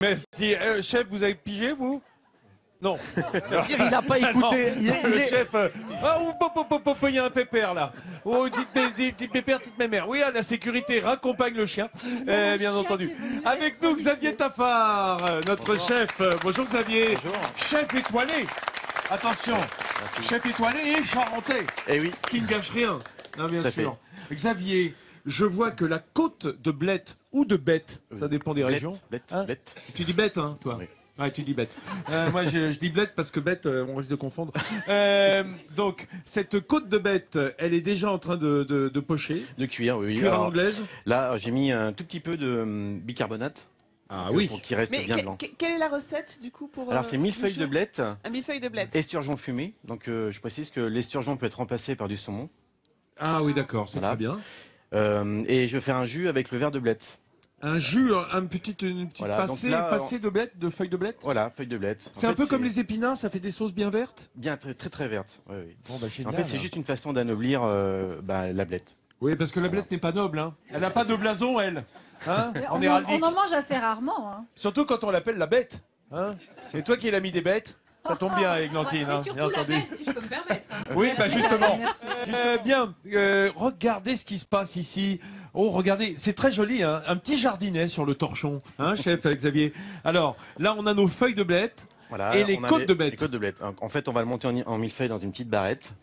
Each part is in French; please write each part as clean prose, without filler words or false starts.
Merci. Chef, vous avez pigé, vous? Non. Il n'a pas écouté. Le chef. Il y a un pépère là. Oh, dites pépère, dites mémère. Oui, la sécurité raccompagne le chien, bien entendu. Avec nous, Xavier Taffard, notre chef. Bonjour Xavier. Bonjour. Chef étoilé. Attention. Merci. Chef étoilé et charentais. Eh oui. Ce qui ne gâche rien. Non, bien Tout à sûr. Xavier, je vois que la côte de Blette ou de Bête, ça dépend des régions. Blette. Tu dis bête, hein, toi? Oui. Ouais, tu dis bête. Moi, je dis blette parce que bête, on risque de confondre. Donc, cette côte de bête, elle est déjà en train de pocher. De cuire, oui. Cuire à Alors, l'anglaise. là, j'ai mis un tout petit peu de bicarbonate. Ah Donc, oui. pour qu'il reste Mais bien blanc. quelle est la recette du coup pour Alors, c'est 1000 feuilles de blette, Un millefeuille de blette. esturgeon fumé. Donc, je précise que l'esturgeon peut être remplacé par du saumon. Ah oui, d'accord, c'est Voilà. très bien. Et je fais un jus avec le verre de blette. Un jus, une petite Voilà, passée, donc là, passée de blette, de feuilles de blette. Voilà, feuille de blette. C'est En un fait, peu comme les épinards, ça fait des sauces bien vertes. Bien, très très verte. Oui, oui. Bon, bah, génial, En fait, c'est hein. juste une façon d'anoblir la blette. Oui, parce que la blette n'est pas noble, hein. Elle n'a pas de blason, elle. Hein, en On héraldique. en mange assez rarement. Hein. Surtout quand on l'appelle la bête. Hein. Et toi qui es l'ami des bêtes, ça tombe bien, Églantine. C'est hein, surtout bien la entendu. belle, si je peux me permettre. hein. Oui, bah justement. Merci. Bien, regardez ce qui se passe ici. Oh, regardez, c'est très joli, hein. Un petit jardinet sur le torchon, hein, chef Xavier. Alors, là, on a nos feuilles de blette Voilà, et les on a côtes de bête. Les côtes de blette. En fait, on va le monter en millefeuille dans une petite barrette.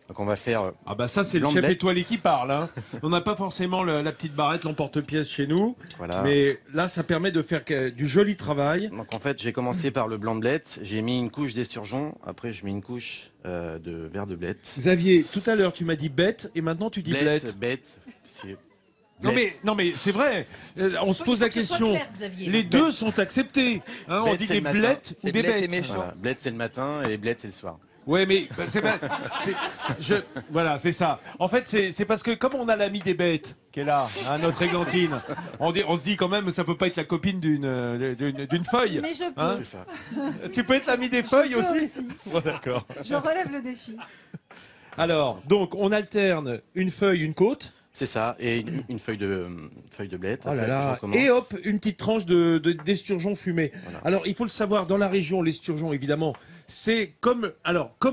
Donc, on va faire. Ah bah ça, c'est le blanc de chef blette. étoilé qui parle. Hein. On n'a pas forcément la petite barrette, l'emporte-pièce chez nous. Voilà. Mais là, ça permet de faire du joli travail. Donc en fait, j'ai commencé par le blanc de blette, j'ai mis une couche d'esturgeon, après je mets une couche de verre de blette. Xavier, tout à l'heure, tu m'as dit bête et maintenant tu dis blette. Bête, c'est Non blette. mais c'est vrai. On se pose la question. Les deux sont acceptés. Hein, on Blette, dit c'est des le matin. blettes ou C'est des blette et bêtes. méchant. Voilà. Blette c'est le matin et blette c'est le soir. Ouais, mais voilà, c'est ça. En fait, c'est parce que comme on a l'ami des bêtes qui est là, hein, notre Églantine, on se dit quand même, ça peut pas être la copine d'une feuille. Mais je peux. Hein C'est ça. Tu peux être l'ami des feuilles peux aussi. Bon, d'accord. Je relève le défi. Alors, donc, on alterne une feuille, une côte. C'est ça, et une feuille de blette. Oh là Après, là. je recommence. Et hop, une petite tranche d'esturgeon fumé. Voilà. Alors, il faut le savoir, dans la région, l'esturgeon, évidemment, c'est comme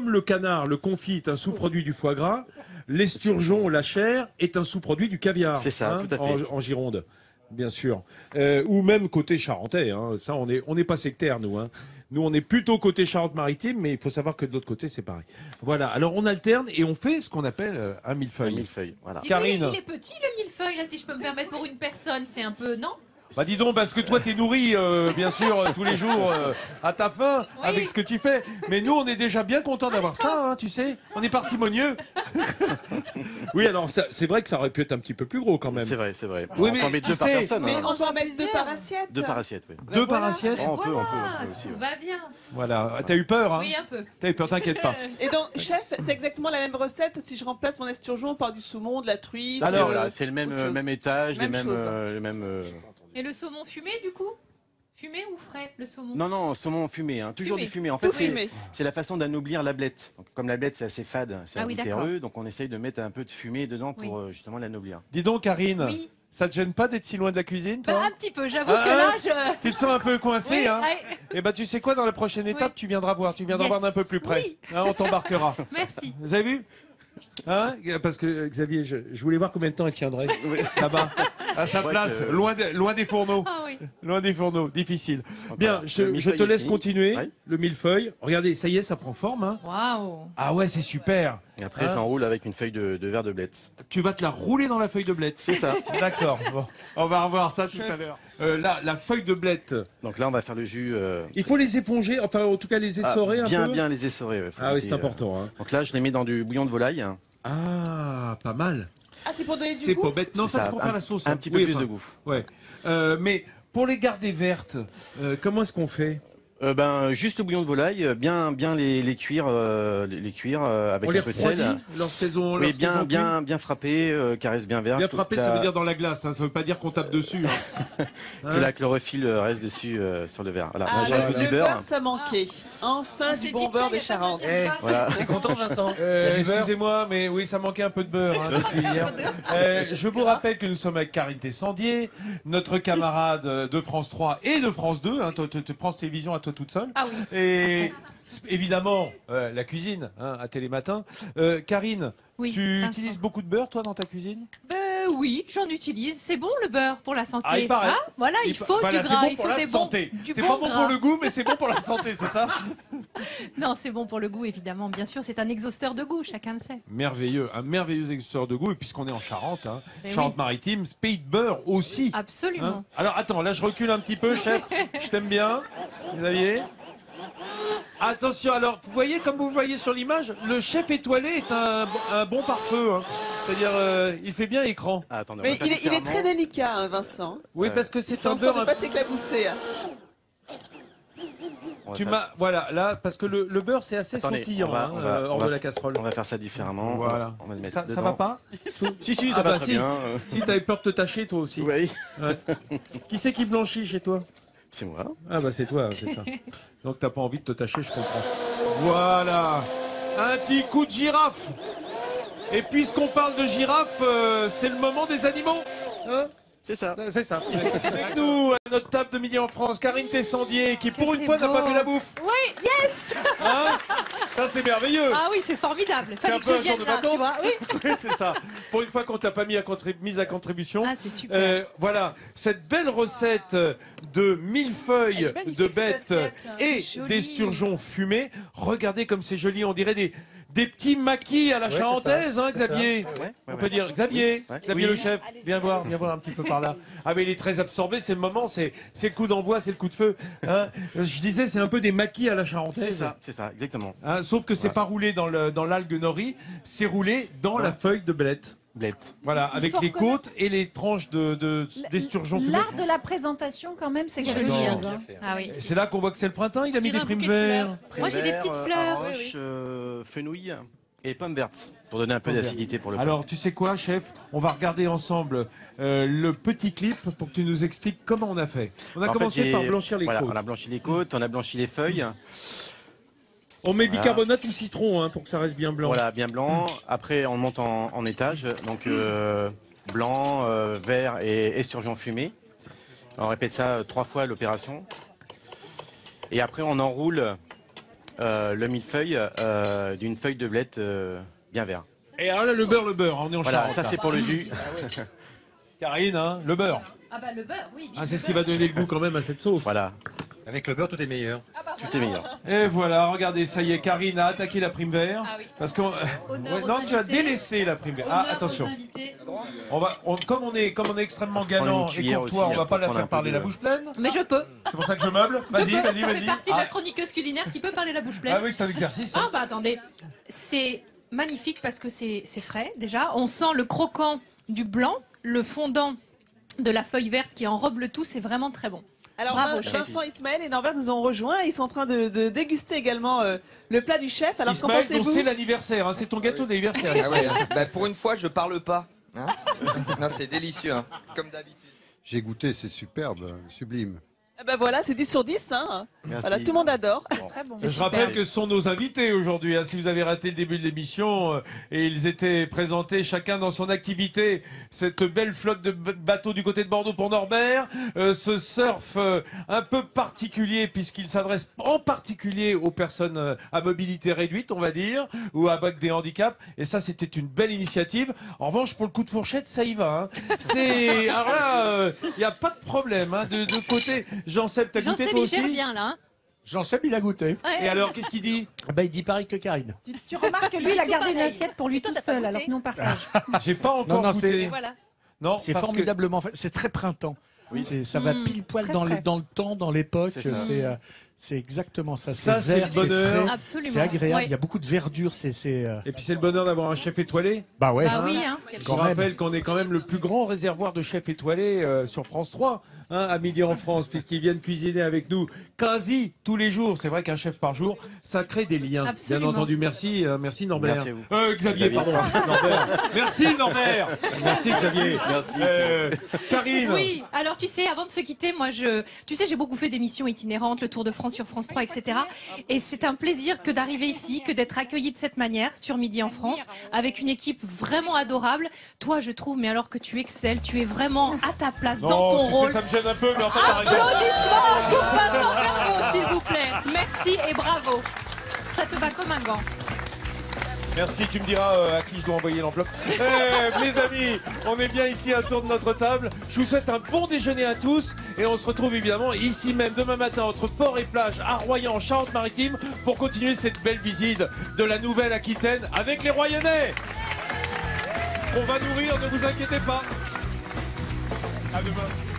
le canard, le confit est un sous-produit du foie gras, l'esturgeon, la chair, est un sous-produit du caviar. C'est ça, tout à fait. En Gironde, bien sûr. Ou même côté charentais. Hein. Ça, on n'est pas sectaire, nous. Hein. Nous, on est plutôt côté Charente-Maritime, mais il faut savoir que de l'autre côté, c'est pareil. Voilà. Alors, on alterne et on fait ce qu'on appelle un millefeuille. Un millefeuille, voilà. Karine. Il est petit le millefeuille, là, si je peux me permettre, pour une personne. C'est un peu. Non? Bah dis donc, parce que toi t'es nourri, bien sûr, tous les jours à ta faim, Oui. avec ce que tu fais. Mais nous, on est déjà bien contents d'avoir ça, hein, tu sais. On est parcimonieux. Oui, alors c'est vrai que ça aurait pu être un petit peu plus gros quand même. C'est vrai, c'est vrai. Oui, on mais peut en mettre tu deux par sais, personne. Mais hein. on peut en mettre deux plusieurs. par assiette. Deux par assiette, oui. Deux Voilà. par assiette. Oh, on peut Voilà, aussi. tout ouais. va bien. Voilà. T'as eu peur, hein? Oui, un peu. T'as eu peur, t'inquiète pas. Et donc, chef, c'est exactement la même recette si je remplace mon esturgeon par du saumon, de la truite. Alors, Voilà, c'est le même, autre chose. même étage, Même les mêmes. chose. Et le saumon fumé, du coup? Fumé ou frais, le saumon? Non, non, saumon fumé, hein. Toujours Fumé. du fumé. En Tout fait, fumé. c'est la façon d'anoblir la blette. Donc, comme la blette, c'est assez fade, c'est Ah oui, terreux, donc on essaye de mettre un peu de fumée dedans pour justement l'anoblir. Dis donc, Karine, Oui. ça te gêne pas d'être si loin de la cuisine, toi? Bah, un petit peu, j'avoue Ah, que là, je. Tu te sens un peu coincé, Oui, hein? ouais. Eh ben, tu sais quoi, dans la prochaine étape, tu viendras voir. Tu viendras Yes. voir d'un peu plus près. Oui. Hein, on t'embarquera. Merci. Vous avez vu? Hein? Parce que Xavier, je voulais voir combien de temps elle tiendrait là-bas, à sa Ouais, place, que- loin des fourneaux. Ah oui. Loin des fourneaux, difficile. Donc, Bien, voilà, je le te millefeuille est laisse fini. continuer. Ouais. Le millefeuille. Regardez, ça y est, ça prend forme. Hein. Waouh. Ah ouais, c'est super. Et après, Hein? j'enroule avec une feuille de verre de blette. Tu vas te la rouler dans la feuille de blette. C'est ça. D'accord. Bon, on va revoir ça tout à l'heure. Là, la feuille de blette. Donc là, on va faire le jus. Il faut les éponger, enfin en tout cas les essorer un bien, peu. bien les essorer. Ouais, faut Ah oui, que c'est les, important. Hein. Donc là, je les mets dans du bouillon de volaille. Ah, pas mal. Ah, c'est pour donner du C'est goût. pas bête. Non, C'est ça c'est pour faire la sauce. hein. Un petit peu Oui, plus enfin, de goût. Ouais. Mais pour les garder vertes, comment est-ce qu'on fait? Juste le bouillon de volaille, bien les cuire, avec On les un peu de sel. refroidit lorsqu'ils Oui, ont cuit. bien frappé, caresse bien vert. Bien frappé, ça veut dire dans la glace, hein, ça veut pas dire qu'on tape dessus. Hein. que la chlorophylle reste dessus sur le verre. Voilà. Ah, Moi, j'ajoute le du beurre. ça manquait. Enfin, du bon beurre des Charentes. Voilà. T'es content, Vincent? Excusez-moi, mais oui, ça manquait un peu de beurre hein, depuis hier. Je vous rappelle que nous sommes avec Karine Tessandier, notre camarade de France 3 et de France 2, hein, France Télévisions à toi toute seule. Ah oui. Et évidemment, la cuisine, hein, à Télématin. Karine, Oui, tu Vincent. utilises beaucoup de beurre, toi, dans ta cuisine? Oui, j'en utilise. C'est bon le beurre pour la santé. Ah, il paraît. Voilà, il faut Voilà, du c'est gras, bon il pour faut la des santé. bons, du C'est bon pas bon gras. pour le goût, mais c'est bon pour la santé, c'est ça? Non, c'est bon pour le goût, évidemment. Bien sûr, c'est un exhausteur de goût, chacun le sait. Merveilleux, un merveilleux exhausteur de goût. Et puisqu'on est en Charente, hein, Mais Charente-Maritime, pays de beurre aussi. Absolument. Hein. Alors attends, là je recule un petit peu, chef. Je t'aime bien, Xavier. Attention, alors vous voyez, comme vous voyez sur l'image, le chef étoilé est un bon pare-feu. Hein. C'est-à-dire, il fait bien écran. Ah, attendez, on Mais va faire il est très différemment. délicat, hein, Vincent. Oui, parce que c'est un Vincent, beurre. ne pas t'éclabousser. Hein. On va Tu faire- m'as, voilà, là, parce que le beurre c'est assez Attendez, sautillant on va- hein, on va- hors on va- de la casserole. On va faire ça différemment. Voilà. On va le mettre Ça dedans. va pas? Si, ça Ah va bah très si. bien. Si t'avais peur de te tâcher toi aussi. Oui, Qui c'est qui blanchit chez toi? c'est moi. Ah bah c'est toi, c'est ça. Donc t'as pas envie de te tâcher, je comprends. Voilà, un petit coup de girafe. Et puisqu'on parle de girafe, c'est le moment des animaux. Hein, C'est ça. c'est ça. Avec nous, à notre table de midi en France, Karine Tessandier, qui pour une c'est fois n'a pas beau. fait la bouffe. Oui, yes. Hein, ça c'est merveilleux. Ah oui, c'est formidable. C'est Fallait un que peu je un jour vienne de là, tu vacances. vois. Oui. Oui, c'est ça. Pour une fois qu'on t'a pas mis mise à contribution. Ah, c'est super. Voilà, cette belle recette de millefeuilles Elle est magnifique, de cette bêtes assiette. et C'est joli. d'esturgeons fumés. Regardez comme c'est joli, on dirait des petits maquis à la Ouais, c'est charentaise, ça, hein, c'est Xavier. Ouais, On peut dire Xavier, Ouais. Xavier Oui. le chef, viens voir un petit peu par là. Ah mais il est très absorbé, c'est le moment, c'est le coup d'envoi, c'est le coup de feu. Hein. Je disais, c'est un peu des maquis à la charentaise. C'est ça, exactement. Hein, sauf que c'est pas roulé dans l'algue nori, c'est roulé dans la feuille de belette. Blette. Voilà, avec faut les reconnaître- côtes et les tranches d'esturgeon fumé. L'art de la présentation, quand même, c'est Joli, joli. J'adore. hein. Ah oui. C'est là qu'on voit que c'est le printemps, il a mis dirait des un primes bouquet de verts. Moi, j'ai des petites fleurs. Arroche, fenouil et pommes vertes pour donner un peu d'acidité pour le pain. Alors, tu sais quoi, chef? On va regarder ensemble le petit clip pour que tu nous expliques comment on a fait. On a En fait, commencé par blanchir les voilà, côtes. on a blanchi les côtes, on a blanchi les feuilles. On met Voilà. bicarbonate ou citron hein, pour que ça reste bien blanc. Voilà, bien blanc. Après, on monte en étage. Donc, blanc, vert et esturgeon fumé. On répète ça 3 fois l'opération. Et après, on enroule le millefeuille d'une feuille de blette bien vert. Et alors là, le beurre, on est en Voilà, Charente, ça là. c'est pour le jus. Karine, hein, le beurre. Ah bah le beurre, oui. Ah, c'est ce qui va donner le goût quand même à cette sauce. Voilà, Avec le beurre, tout est meilleur. tout est meilleur. Et voilà, regardez, ça y est, Karine a attaqué la prime vert. Ah oui. Parce qu'on, Honneur non, aux tu as invités. délaissé la prime vert. Ah, attention. Comme on est extrêmement Prendre galant une et cuillère courtois, aussi, on va pour pas la prendre un faire peu parler de- la bouche pleine. Mais je peux. C'est pour ça que je meuble. Vas-y, Je peux, vas-y, ça fait vas-y. partie de Ah, la chroniqueuse culinaire qui peut parler la bouche pleine. ah oui, c'est un exercice. Ah bah attendez, c'est magnifique parce que c'est frais déjà. On sent le croquant du blanc, le fondant de la feuille verte qui enrobe le tout, c'est vraiment très bon. Alors Bravo, chef. Vincent, Ismaël et Norbert nous ont rejoints. Ils sont en train de déguster également le plat du chef. Alors qu'en Ismaël, dont pensez-vous? c'est l'anniversaire, hein, c'est ton gâteau d'anniversaire. Ah ouais, hein. Bah, pour une fois, je parle pas. Hein non, c'est délicieux, hein. Comme d'habitude. J'ai goûté, c'est superbe, sublime. Ah bah voilà, c'est 10 sur 10. Hein. Merci. Voilà, tout le monde adore. Très bon. Je rappelle que ce sont nos invités aujourd'hui. Hein. Si vous avez raté le début de l'émission, et ils étaient présentés chacun dans son activité, cette belle flotte de bateaux du côté de Bordeaux pour Norbert, ce surf un peu particulier puisqu'il s'adresse en particulier aux personnes à mobilité réduite, on va dire, ou avec des handicaps. Et ça, c'était une belle initiative. En revanche, pour le coup de fourchette, ça y va. Hein. C'est alors là, il n'y a pas de problème hein. de côté. Jean-Seb, t'as goûté Jean-Seb, toi il aussi? gère bien là. Hein. Jean-Seb, il a goûté. Et alors, qu'est-ce qu'il dit? Bah, il dit pareil que Karine. Tu remarques que lui, il a Tout gardé une pareil. assiette pour lui Toi, tout t'as pas seul, goûté alors que nous on partage. J'ai pas encore Non, goûté. c'est- Voilà. Non, C'est parce que- formidablement fait. C'est très printemps. Ça va pile poil Très dans frais. le temps, dans l'époque. C'est ça. C'est exactement ça. Ça, c'est vert, le bonheur. frais, Absolument. c'est agréable. Ouais. Il y a beaucoup de verdure. Et puis c'est le bonheur d'avoir un chef étoilé. Bah ouais. Bah oui, hein. Je vous rappelle qu'on est quand même le plus grand réservoir de chefs étoilés sur France 3, à Midi en France, puisqu'ils viennent cuisiner avec nous quasi tous les jours. C'est vrai qu'un chef par jour, ça crée des liens. Absolument. Bien entendu, merci, merci Norbert. Merci à vous. Xavier, pardon. Norbert. Merci Norbert. Merci Xavier. Merci. Karine. Oui, alors tu sais, avant de se quitter, moi, tu sais, j'ai beaucoup fait d'émissions itinérantes, le Tour de France sur France 3, etc. Et c'est un plaisir que d'arriver ici, que d'être accueilli de cette manière sur Midi en France, avec une équipe vraiment adorable. Toi, je trouve, mais alors que tu excelles, tu es vraiment à ta place dans Non, ton tu rôle. sais, ça me gêne un peu, mais enfin, t'as raison. Applaudissements pour Vincent Fergo, s'il vous plaît. Merci et bravo. Ça te va comme un gant. Merci, tu me diras à qui je dois envoyer l'enveloppe. Mes amis, on est bien ici autour de notre table. Je vous souhaite un bon déjeuner à tous et on se retrouve évidemment ici même demain matin entre port et plage à Royan, en Charente-Maritime, pour continuer cette belle visite de la Nouvelle-Aquitaine avec les Royannais. On va nourrir, ne vous inquiétez pas. À demain.